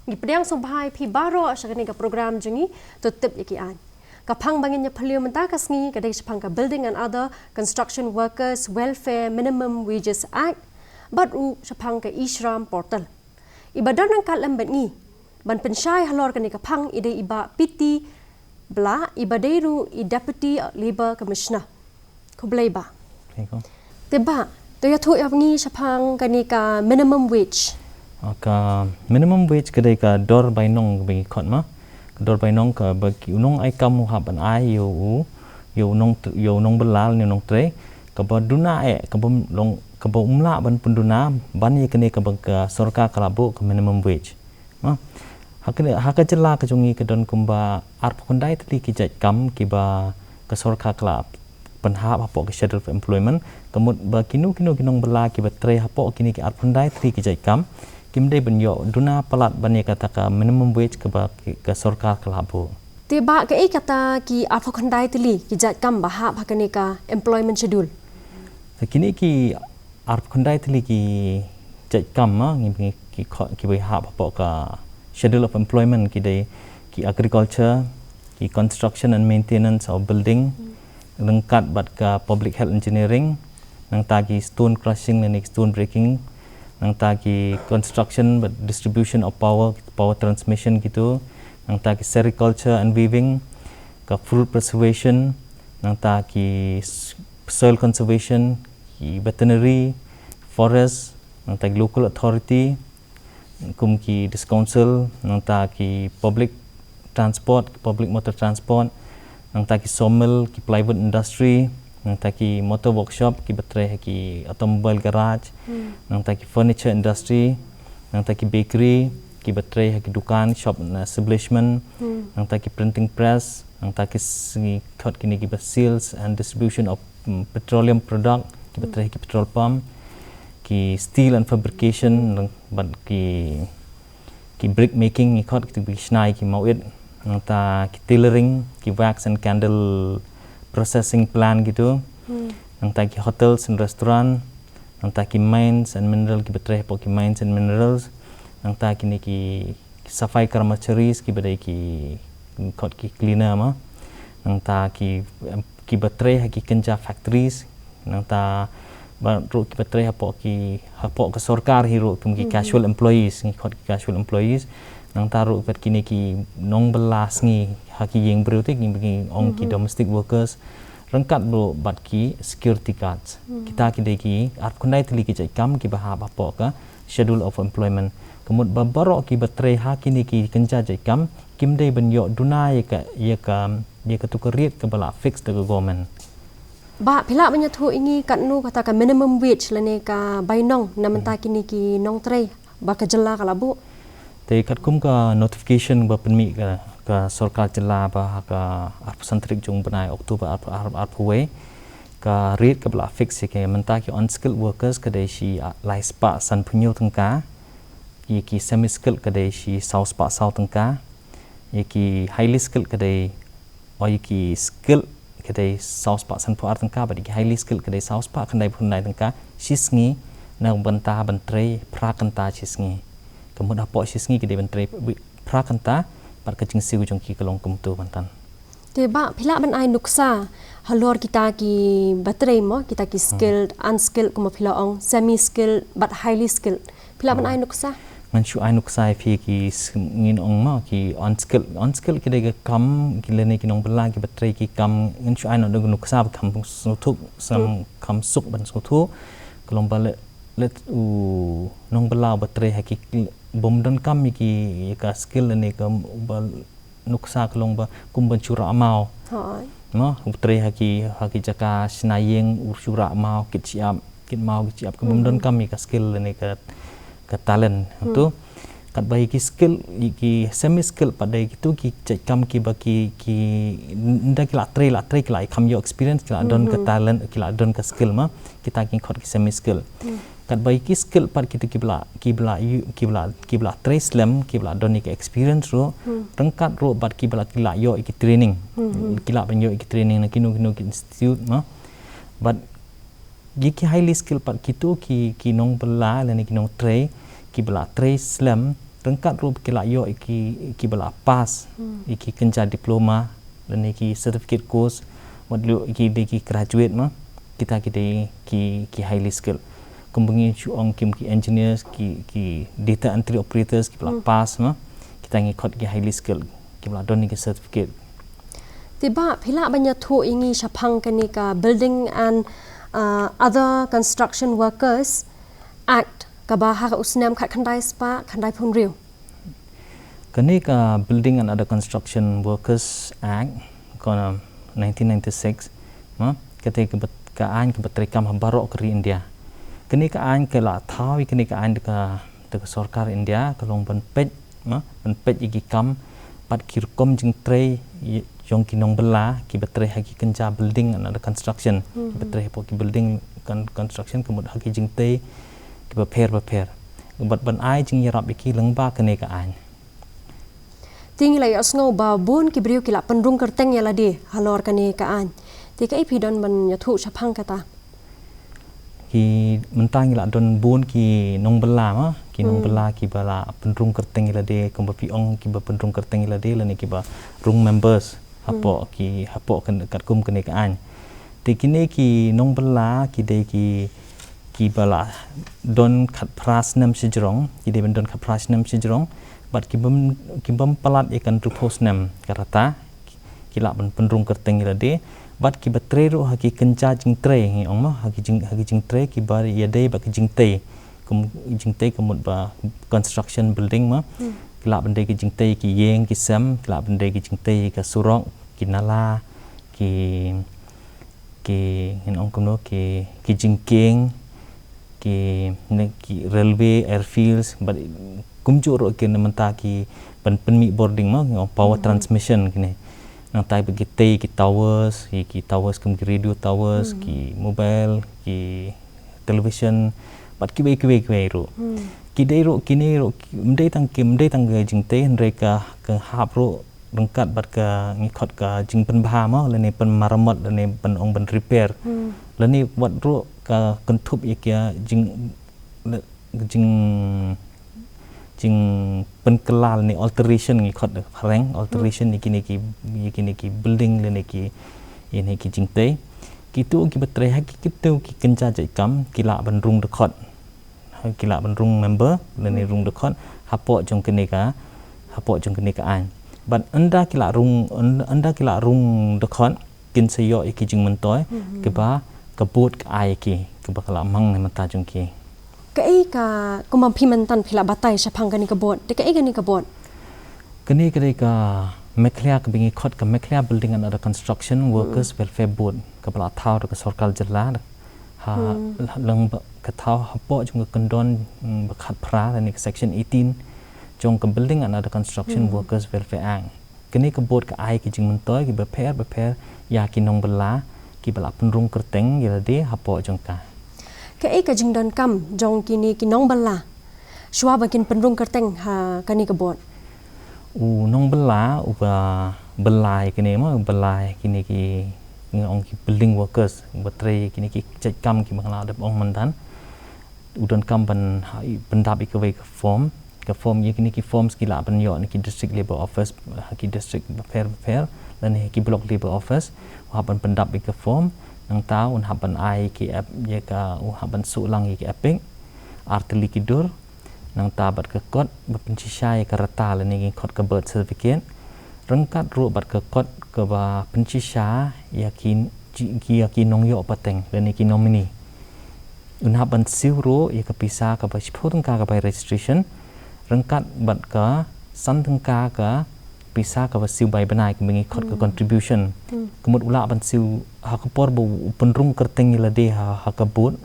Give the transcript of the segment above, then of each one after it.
Gipedang sumbhai pi baro asakani ka program jengi tutip yaki an. Kapang banginnya parliament kasngi kadai sepang ka Building and Other Construction Workers Welfare Minimum Wages Act baru sepang ka Ishram portal. Ibadan ang kalam bengi ban pensyai halor kani kapang ide iba piti bla ibaderu i Deputy Labour Commissioner. Kublai ba? Tiba, toya tu yang sepang kani ka minimum wage. Ka minimum wage kadai ka dor bainong bagi kot ma. Dor bainong ka bagi unong ai kamu haban ai yo nong belal ni Nongtrei ka baduna ka bom long ka umla ban penduna ban ye kene ka bang ka sorka kalabu ka minimum wage. Ma haka jela ka jungi ka don kumba arp kondai tli ki jat kam ki ba ka sorka kalab penhap hapo ke schedule of employment kemud ba kinu kinong bela ki batre hapo kini ki arp kondai tli ki jat kam kimdai benyo duna palat bani kata ka minimum wage ke sorkar kelabu. Tiba ke kata ki apa kandai tili ki jat kam bahap hakani ka employment schedule. Kini ki arp kandai tili ki jat kam ma ki bahap apa ka schedule of employment ki dai ki agriculture ki construction and maintenance of building lengkat bat ka public health engineering nang tagi stone crushing and stone breaking nang tagi construction but distribution of power transmission gitu nang tagi sericulture and weaving ka fruit preservation nang tagi soil conservation ki veterinary forest nang tagi local authority kum ki discouncil nang tagi public transport public motor transport nang tagi sawmill ki plywood industry nang taki motor workshop ki batre ki automobile garage nang taki furniture industry nang taki bakery ki batre ki dukan shop establishment nang taki printing press nang taki khot kini ki sales and distribution of petroleum product ki batre ki petrol pump ki steel and fabrication nang ban ki brick making ki khot ki snai ki mawit nang ta ki tailoring ki wax and candle processing plant gitu nang tagi hotels and restaurant nang tagi mines and mineral ki betre po ki mines and minerals nang tagi ni ki safai karmacharis ki badai ki kot ki cleaner ma nang tagi ki betre ki kenja factories nang ta ro ki betre hapo ke sorkar hiro kum ki casual employees ni kot ki casual employees nang taru pat kini ki nong belas ngi haki yang berutik ni bagi ong ki domestic workers rengkat bro bat ki security cards kita ki deki arp kundai tili ki jai kam ki bahab apa ka schedule of employment kemud babaro ki batre ha kini ki kenja jai kam kim dei benyo duna ye ka tukariet ke bala fix de government ba pila banya thu ingi katnu kata ka minimum wage lane ka bainong namenta kini ki Nongtrei ba ka jela kalabu te kat kum ka notification ba penmi ka sorkar jela ba ka arp santrik jung benai Oktober arp we ka rate ka bla fix ke menta ki on skilled workers ka dei shi lai spa san punyo tangka ki semi skilled ka dei shi south spa south tangka ki highly skilled ka dei ki skill ka dei south spa san pu ar tangka ba ki highly skilled ka dei south spa kan dai punai tangka shisngi na banta bantrei prakanta shisngi kemudian apa sisngi kita bentrai prakanta par kacing siu jong ki kalong kumtu bantan teba pila ban ai nuksa halor kita ki battery mo kita ki skilled unskilled kuma pila ong semi skilled but highly skilled pila ban ai nuksa man shu ai nuksa phi ki ngin ong ma ki unskilled ki de kam ki lene ki nong bela ki battery ki kam ngin shu ai no nuksa kam sutuk sam kam suk ban sutu kalong bale let nong bela battery haki bom dan kami ki ka skill ni ka nuksa kelong ba kumban cura mau no utre haki jaka snayeng ursura mau kit siap ke bom dan kami ka skill ni ka talent tu kat bayi ki skill ki semi skill pada gitu ki kam ki baki ki nda ki la tre ki la kam yo experience ki la don ka talent ki la don ka skill ma kita ki khot ki semi skill kat bayi ki skill par kita ki bla trace lem ki bla doni ke experience ro rengkat ro bat ki la yo ki training ki la ban yo ki training na kinu ki institute ma but ki highly skill par kitu ki nong bela le ni ki nong tray ki bla trace lem rengkat ru kila yo iki bala pass iki kenja diploma dan iki certificate course wadlu iki graduate mah kita ki highly skill kumbengi chuong ki engineers ki data entry operators ki bala pass mah kita ngikot ki highly skill ki bala don ki certificate tiba phila banya thu ingi shaphang kani ka building and other construction workers act kabaha ka usnam khat khandai spa khandai phun riu kani ka building and other construction workers act kona 1996 ma kate ka an ka batrikam barok kri India kani ka an ka la thawi kani ka an ka sarkar India ka long ban pej ma ban pej igi kam pat kirkom jing trei yong kinong bela ki batre hagi kenja building and other construction batre po ki building construction kemud hagi jing te ki prepare bat ban ai jing yarap iki lengba kene ka an ting lai asngo ba bun ki briu ki la pandrung kerteng ya ladi halor kane ka an ti ka ipidon ban ya thu shaphang kata ki mentang la don bun ki nong bela ma ki nong bela ki bala pandrung kerteng la de kom pi ong ki ba pandrung kerteng la de la ni ki ba rung members hapo kan kat kum kene ka an ti kini ki nong bela ki de ki bala don khat pras nam sijrong ki de don khat pras nam sijrong bat ki bam palat ikan rupos nam karata ki la ban pendrung kerteng la de bat ki batre ro haki kenca jing tre ngi ong ma haki jing tre ki bar ya de ba ki jing te kemut ba construction building ma ki la ban de ki jing te ki yeng ki sam ki la ban de ki jing te ka surok ki nala ki ngi ong kono ki jing keng ki railway airfields but kumju ro ke namanta ki penmi boarding ma power transmission kini nang tai bagi ki towers kum radio towers ki mobile ki television but ki ro ki dei ro kini ro mdei tang jing te mereka ke hap ro rengkat bat ka ngikot ka jing pen bha ma lene pen maramat lene pen ong ben repair lene wat ro ka kentup ya jing penkelal ni alteration ni khot reng alteration ni kini ki building le ni ki ini ki jingte kitu ki betre ha kitu ki kenca jai kam kila bandrung de khot kila bandrung member le ni rung de khot hapo jong kini ka an but anda kila rung de khot kin sayo ki jing mentoy ke ba kabut ka ai ki ke ba kala mang ni mata jong ki kai ka kumam pimentan phila batai shaphang kani ka bot de kai kani ka bot kani ka meklia ka bingi khot ka meklia building and other construction workers welfare board ka bala thau ka sarkar jilla ha lang ka thau hapo jung ka kondon ba khat phra ni section 18 jong ka building and other construction workers welfare act kani ka board ka ai ki jing mentoy ki prepare ya ki nong bala ki bala penrung kerteng ya de hapo jong ka kai ka jing don kam jong kini ki nong bala shwa bakin penrung kerteng ha kani ka bot nong bela uba belai kini ma belai kini ki ong ki building workers batre kini ki cek kam ki mangla de ong mandan udon kam ban pendap ikwe ka form ye kini ki forms ki la ban yo ni ki district labor office ki district fair dan ki block labor office wa ban pendap ka form nang tau un haban ai ki app ye ka haban su lang ki apping artili ki dur nang tabat ke kot berpencisai ke rata le ni kot ke birth certificate rengkat ru bat ke kot ke ba pencisai yakin nong yo pateng le ni ki nomini unha ban siu ru ya ke pisa ke ba photong ka ba registration rengkat bat ke san thang ka ke pisa ke ba siu bai banai ke mengi kot ke contribution kemud ula ban siu ha ke por bu penrung kerteng la de ha ke but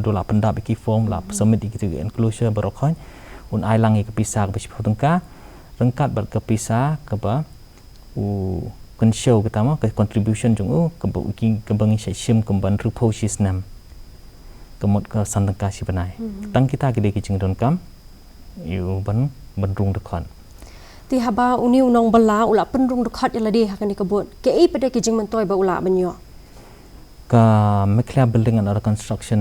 dola pendap ki form la submit ki enclosure barokhan un ai lang ke pisa ke photong ka rengkat bat ke pisa ke ba kan show kita ma ke contribution jung ke bu ki ke bangi sim ke ban rupo nam kemud ke san thang ka si banai tang kita ke de ki jing don kam yu ban rung de khon ti haba uni unong bala ula penrung dekhat yala di hakani kabut ke ei pada kijing mentoy ba ula banyo ka mekla building and other construction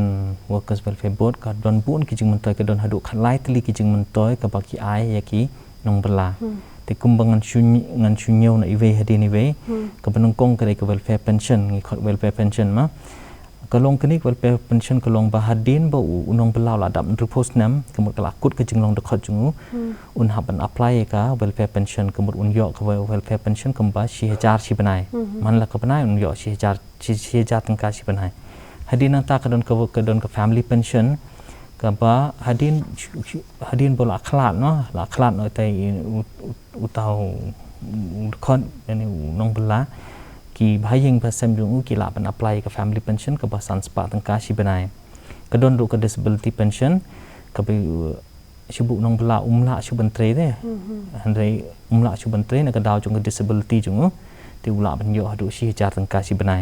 workers welfare board ka don bun ki jing mentoi ka don hadu khalai tli ki jing mentoi ka baki ai yaki nong bela te kumbangan ngan sunyo na iwe hadini we ka benungkong ka ka welfare pension ngi khot welfare pension ma kalong kini welfare pension kalong bahadin ba unong belau la dam repos nam kemut kala kut ke jinglong dekat jungu un haban apply ka welfare pension kemut un yo ka welfare pension kemba 6000 si benai man la ka benai un yo 6000 tangka si benai hadin ta ka don ka family pension ka ba hadin bola khlat no la khlat no tai utau kon ni nong bela ki bhayeng pasam jung ki la ban apply ka family pension ka basan spa tangka si benai ka don ru ka disability pension ka bi sibu nong bela umla su bantre de handai umla su bantre na ka daw jung ka disability jung ti ula ban yo hadu si jar tangka si benai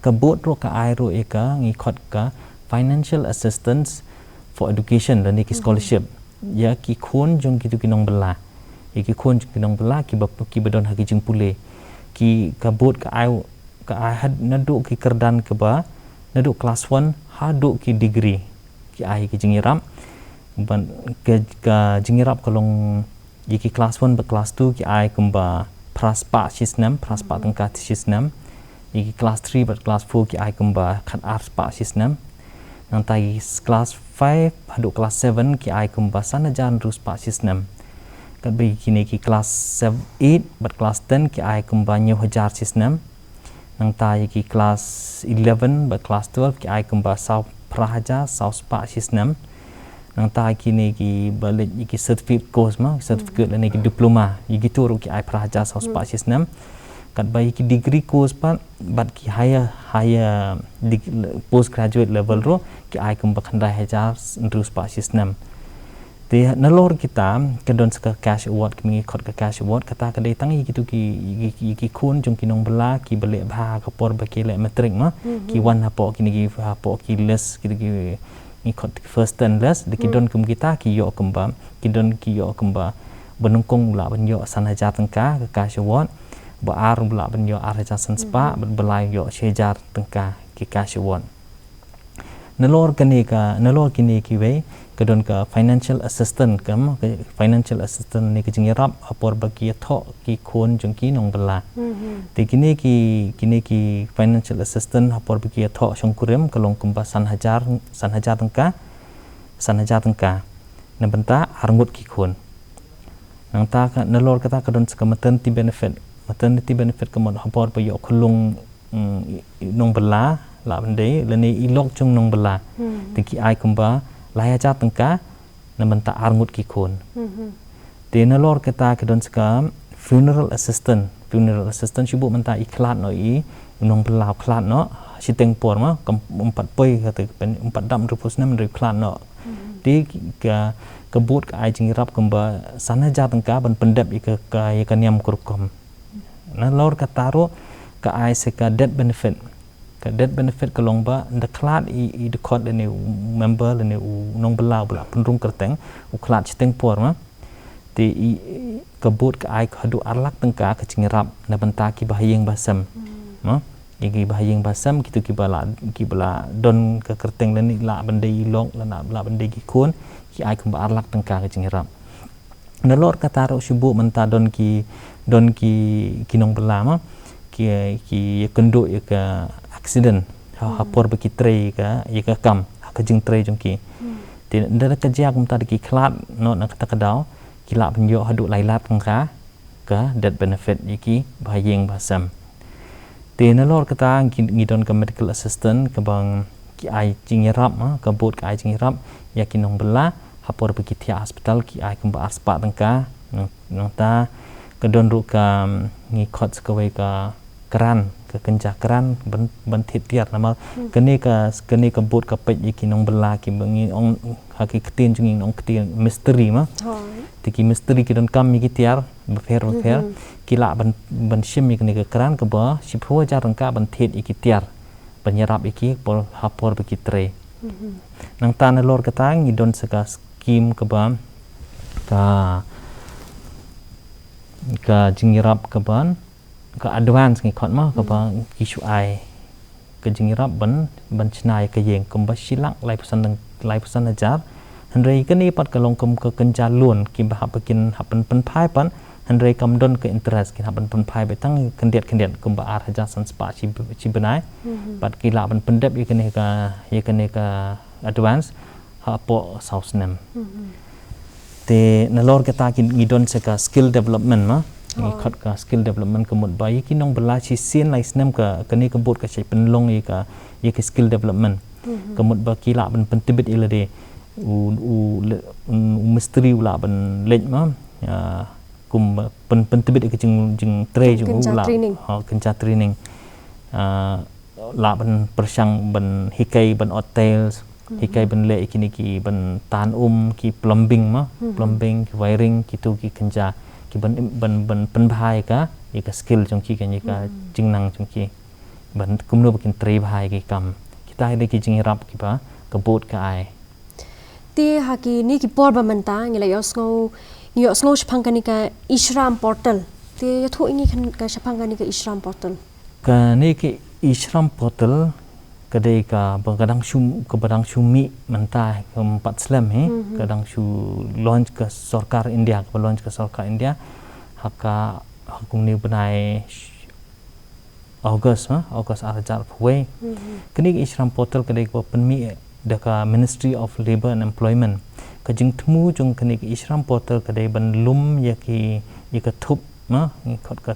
ka bot ro ka ai ro e ka ngi khot ka financial assistance for education dan ki scholarship ya ki khon jung ki tu ki nong bela ki khon jung ki nong bela ki badon hagi jing pule ki kabut ka ai had nadu ki kerdan ke ba nadu class 1 hadu ki degree ki ai ki jingirap ban ke jingirap kalong ki class 1 ba class 2 ki ai kemba praspa sistem praspa tangka sistem ki class 3 ba class 4 ki ai kemba khat arspa sistem nang tai class 5 hadu class 7 ki ai kemba sanajan ruspa sistem kan bagi kini ki kelas 8 bat kelas 10 ki ai kembanya hajar sistem nang ta ki kelas 11 bat kelas 12 ki ai kemba sau prahaja sau spa sistem nang ta kini ki balik ki certificate course ma certificate ni ki diploma ki turu ki ai prahaja sau spa sistem kan bagi ki degree course bat ki higher postgraduate level ro ki ai kemba khandai hajar ndru spa sistem di nalor kita kedon seka cash award kami khot ka cash award kata kadai tangi gitu ki kun jung kinong bela ki bele bha ka por ba ki le metric ma ki wan hapo kini ki hapo ki less gitu ki ni khot first and less de kidon kum kita ki yo kemba benungkong la ban yo sanaja tangka ka cash award ba ar la ban yo araja sanspa belai yo shejar tangka ki cash award nalor kini ki we kedon ka financial assistant financial assistant ni ke jingirap apor bagi tho ki khon jung ki nong bela te kini ki financial assistant apor bagi tho songkurem kalong kumba san hajar tangka na benta arngut ki khon nang ta ka nalor kata kedon ka maternity benefit kamon apor bayo khulung nong bela la bende leni ilok jung nong bela te ki ai kumba laya jat tangka na benta arngut ki khon te na lor kata kedon ska funeral assistant sibu benta iklat no i nong belau klat no siteng por ma empat poi kata empat dam rupus nam ri klat no ti ka kebut ka ai jingirap kemba sana jat tangka ban pendep ka niam kurkom na lor kata ro ka ai se ka death benefit kalong ba the klat i the court ni member ni nong belau bla penrung kerteng u klat chiteng por ma ti kabut ka ai khadu arlak tengka ka cingirap na benta ki bahayeng basam ma ki bahayeng basam kitu ki bala don ka kerteng ni la bandai long la bandai ki khon ki ai kemba arlak tengka ka cingirap na lor kata ro sibu menta don ki nong belau ma ki kenduk ya ka accident hapor bagi tray ka ya ka kam ka jing tray jongki ti ndara ka jak mta ki klat no na kata kadau ki la penyo hadu lailat ka death benefit iki bahayeng basam ti na lor kata ngidon ka medical assistant ka bang ki ai jingirap ka bot ka ai jingirap ya ki nong bela hapor bagi tia hospital ki ai kemba aspa tangka nong ta kedon ru ka ngi khot skawai ka keran ke kencah keran bentit tiar nama kene ka bot ka pej iki nong bela ki bengi ong haki ketin jungi ong ketin misteri ma tiki misteri ki don kam iki tiar befer ki la ban shim iki ke keran ke ba sipho jar rangka bentit iki tiar penyerap iki pol hapor beki tre nang tan lor katang idon seka skim ke ba ka jingirap ke ban ka advance ngi khot ma ka ba ki shu ai kejingirap ban chnai ke yeng kum ba silak lai pesan ajar Henry ke ni pat kalong kum ke kenja lun ki ba hapakin hapan pen phai pan Henry kam don ke interest ki hapan pen phai be tang kendiat kum ba ar haja san spa chi benai pat ki la ban pendep ye ke ka advance ha po south nem te nalor kita ki ngidon se ka skill development ma ni khat ka skill development kemut ba ki nong bela chi sin lai snem ka kani ka bot ka chai penlong ye ka skill development kemut ba ki la ban pentibit ile de misteri ula ban lej ma kum pentibit ke jing tre jing ula kenca training la ban persang ban hikai ban hotels hikai ban le kini ki ban tan ki plumbing ma plumbing ki wiring ki tu ki kenja ki ban pen bhai ka ye ka skill jong ki kan ye ka jingnang jong ki ban kumno bakin tre bhai ki kam kita ide ki jing rap ki ba ka bot ka ai ti haki ni ki por ba manta ngila yosngo shpangani ka ishram portal ti yathu ingi kan ka shpangani ka ishram portal ka ni ki ishram portal kadai ka badang shumi manta empat slam kadang shu launch ke sarkar India haka hakum ni benai August arajar pwe kini ishram portal kadai ko penmi deka Ministry of Labour and Employment ka jing thmu jung kini ishram portal kadai ban lum yaki thup ma khot ka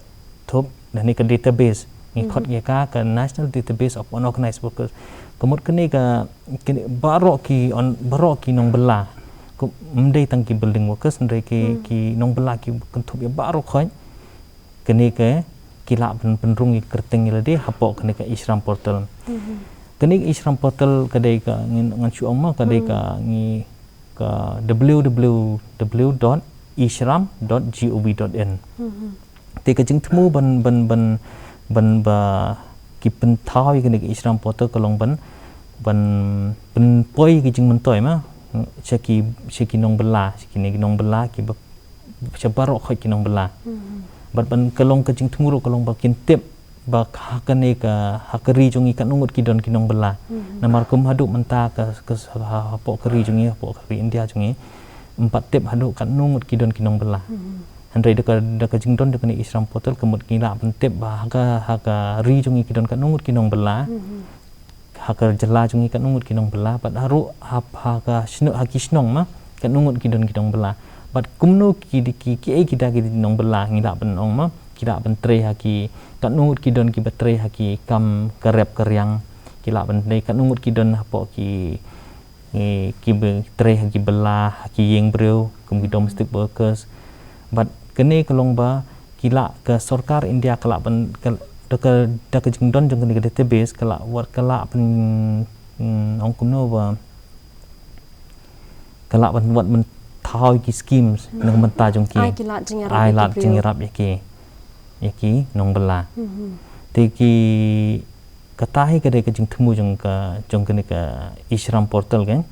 thup dan ni ka database ni khot ye ka national database of unorganized workers kemut kini ka baro ki nong bela ko mdei tang ki building workers ndai ki nong bela ki kentup ya baro khoi kini ke ki la penrung ki kerteng ile de hapok kini ka ishram portal kini ishram portal kadai ka ngan chuang ma kadai ka ngi ka www.ishram.gov.in te ka jing thmu ban ba ki pen thau kini ki ishram portal kalong ban poi ki jing mentoi ma cheki nong bela ki ba chabarok khoi ki nong bela ban kalong ka jing thmuro kalong ba kin tip ba hakane ka hakari jongi kan nungut ki don ki nong bela namar kum hadu menta ka hapo kari jongi hapo kari India jongi 4 tip hadu kan nungut ki don ki nong bela Andai deka jingdon deka ni ishram portal kemut kila pentip bah haka ri jungi kidon kat nungut kinong bela haka jela jungi kat nungut kinong bela pat haru haka haki snong ma kat nungut kidon bela pat kumno ki kita ki nong bela ngila ben ong ma kila ben tre haki kat nungut kidon ki betre haki kam karep karyang kila ben dei kat nungut kidon hapo ki tre haki bela haki yeng breu kum domestic workers but kene kalong ba kila ke sarkar India kala ban deka jingdon jong kene database kala pen ong kumno ba kala ban wat men thau ki schemes nang menta jong ki ai lat jingirap yaki nong bela te ki katahi kade ke jing thmu jong kene ka ishram portal kan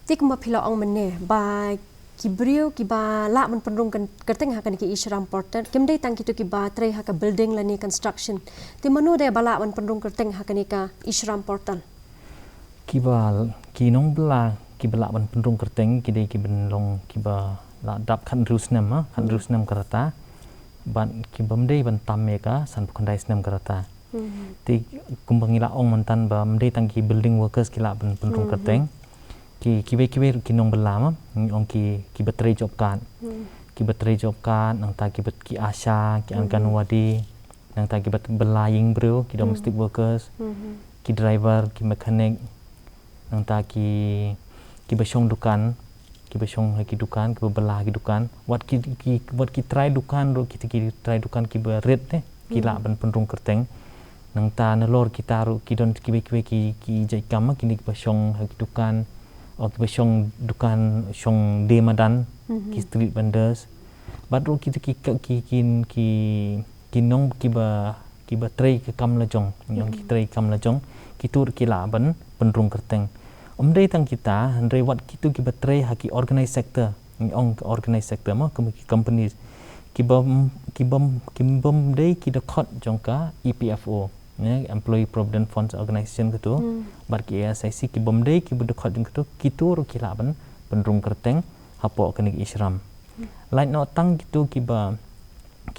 tik ma phila ong menne ba kibriu ki ba la man penrung kan kerteng hakan ki ishram portal kimdei tang kitu ki ba tre haka building lani construction ti manu de bala man penrung kerteng hakan ka ishram portal ki nong bela ki bala man penrung kerteng ki dei ki benlong ki ba la dap khan rusnam karata ban ki bamdei ban tamme ka san pukandai snam karata ti kumbangila ong mantan ba mdei tang ki building workers ki la ban penrung kerteng ki nong bela ma ong ki betre job card nang ta ki asha ki anganwadi nang ta ki bela ying bro ki domestic workers ki driver ki mechanic nang ta ki basong dukan ki bela ki dukan wat ki try dukan ro ki try dukan ki red ki la ban penrung kerteng nang ta nalor kita ro ki don ki jai kam ki basong ki dukan ok besong dukan song demadan ki street vendors badro ki nong ki ba tray ke kam lajong nyong ki tray kam lajong ki tur ki la ban penrung kerteng omdei tang kita handrei wat ki tu ki ba tray haki organized sector ong organized sector ma companies ki bom dei ki da khot jongka EPFO Employee Provident Fund Organization gitu bat ki ASIC ki bomdei ki budok jung gitu kitur ki laban penrung kerteng hapo kenik isram lain no tang gitu ki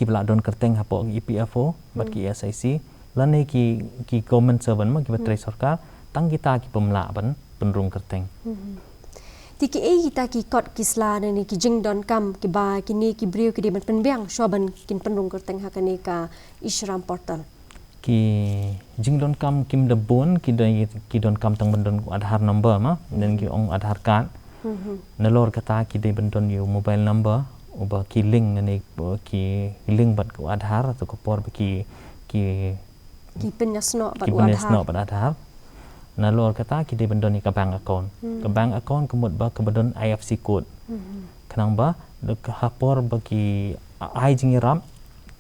bela don kerteng hapo EPFO bat ki ASIC lane ki government servant ma ki batrai sarkar tang kita ki pemla ban penrung kerteng Tiki kita ki kot kisla ni ki jing don kam ki ba kini ki brio ki di ban penbiang shoban kin penrung kerteng hakani ka isram portal ki jing don kam kim da bon ki don kam tang bandon adhar number ma dan ki ong adhar card nalor kata ki de bandon yu mobile number uba ki link ni ki link bat ko adhar atau ko por ki penyasno bat adhar nalor kata ki de bandon ni ka bank account kemud ba ke bandon IFC code kanang ba de ka hapor ba ki ai jing ram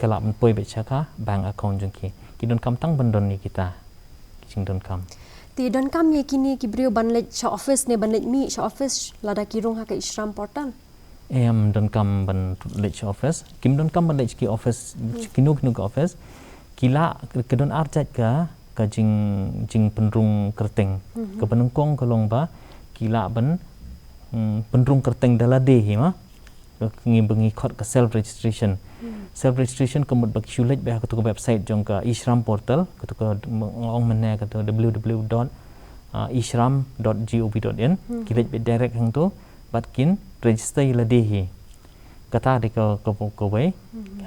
kelap poi be chaka bank account jung ki don kam tang bandon ni kita jing don kam ti don kam ye kini ki brio banlet sha office ne banlet mi sha office lada kirung ha ka isram portal em don kam ban lech office kim don kam ban lech ki office kinu ka office kila ke don arjat ka jing penrung kerteng ke penungkong kolong ba kila ban penrung kerteng dalade hi ma ngi bengi khot ka self registration kemud bak shulet ba ka website jong ka isram portal ka ong mena ka www.isram.gov.in kilet be direct hang tu batkin register ilade hi kata de ka we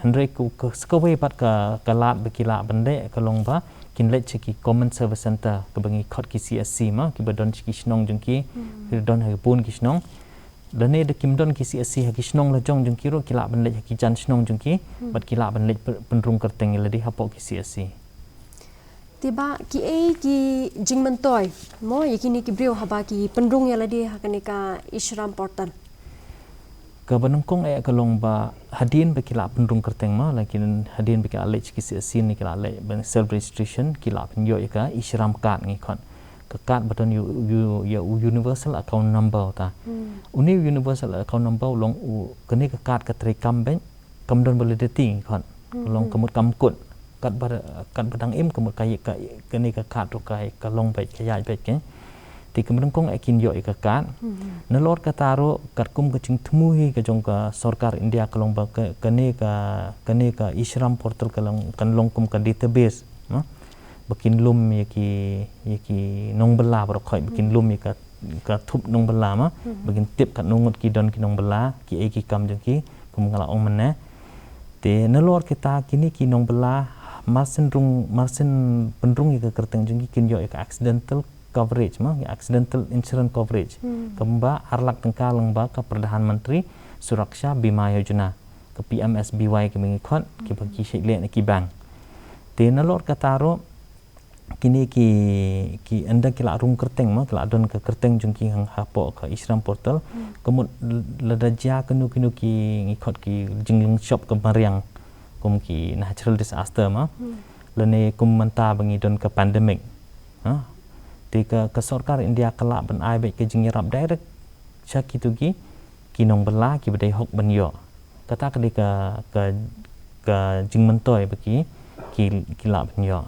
handre ku ka we pat ka lat bekila bande kalong ba kin let ki common service center ke bengi khot ki CSC ma ki badon ki snong jong ki don ha pun ki snong dane de kim don ki CSC ha ki snong la jong jong ki ro ki la ban let ki jan snong jong ki bat ki la ban let penrung kerteng le di hapo ki CSC tiba ki jing mentoy mo yakini ki brio haba ki penrung ya ladi ha kanika isram portal ka banungkong ay kalong ba hadin ba kila penrung kerteng ma lakin hadin ba kila lech ki CSC ni kila lech ban self registration kila penyo ka isram card ngi khon ka card baton you universal account number ta uni universal account number long kani ka card ka tre kam ben kam don validity khon long kamut kam kut kat badang im kamut kai ka kani ka card to kai ka long bai ka yai bai ke ti kemenungkong ekin yo ikakan nalor kataro katkum kecing temuhi ke jongka sarkar India kalong ba kane ka isram portal kan longkum ka database bakin lum yaki nong bela bro khoi bakin lum ka thup nong bela ma bakin tip kat nongot ki don ki nong bela ki eki kam jongki kum ngala ong mena te nalor kita kini ki nong bela masin penrung ka kerteng jongki kin yo ka accidental coverage accidental insurance coverage kemba arlak tengka lengba ke Perdana Menteri Suraksha Bima Yojana ke PMSBY ke mengikhot ke bagi syekh ki bank te nalor kataro kini ki anda kila rung kerteng kila don ke kerteng jungki hang hapo ke isram portal kemud ladaja kenu ki ngikhot ki jinglung shop ke mariang kum ki natural disaster lene kum menta bangi don ke pandemic ke sarkar India kelak ban ai baik ke jingirap direct syaki tu ki nong bela ki badai hok ban yo kata ke jing mentoy bagi ki la ban yo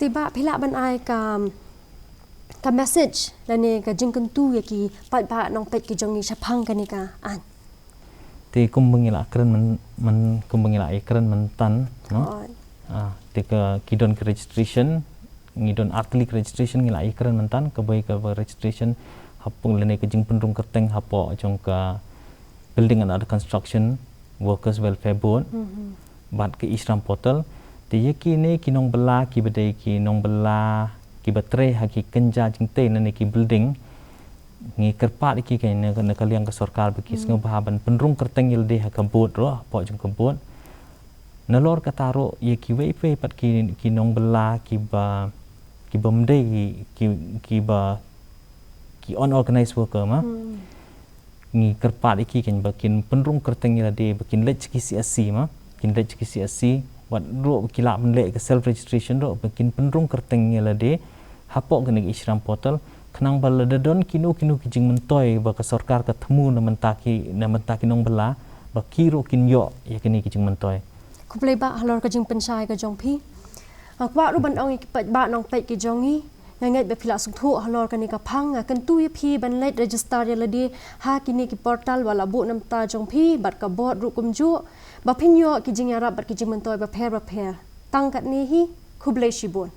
tiba phila ban ai ka message lani ka jing kentu ya ki pat nong pet ki jongi sapang kani ka an ti kum bangila keren men kum bangila keren mentan ti ke kidon ke registration ngidon atlik registration ngila ikran mentan ke registration hapung lene ke jing penrung kerteng hapo jongka building and other construction workers welfare board bat ke isram portal ti yeki ne kinong bela ki bedai ki nong bela ki batre ha ki kenja jing te ne ki building ngi kerpat ki ke ne kaliang ke sarkar bagi sengo bahaban penrung kerteng yelde ha kabut ro hapo jong kabut nalor kataro yeki wei pat ki nong bela ki bomde ki unorganized worker ngi kerpat iki kan bakin penrung kerteng ila de bakin lech ki CSC kin lech ki CSC wat ro kila menle ke self registration ro bakin penrung kerteng ila de hapok ke isram portal kenang baladadon kinu ki jing mentoy ba ke sarkar ka temu na mentaki nong bela ba kiro kin yo ya kini ki jing mentoy kupleba halor ka jing pensai ka jong pi Akwa ru ban ong ki pat ba nong pe ki jongi ngai be phila suk thu halor kan ka phang kan tu ye phi ban let register ya ladi ha kini ki portal wala bu nam ta jong phi bat ka bot ru kum ju ba phin yo ki jing ya rap bat ki jing man toy ba pher tang kat ni hi khuble shi bon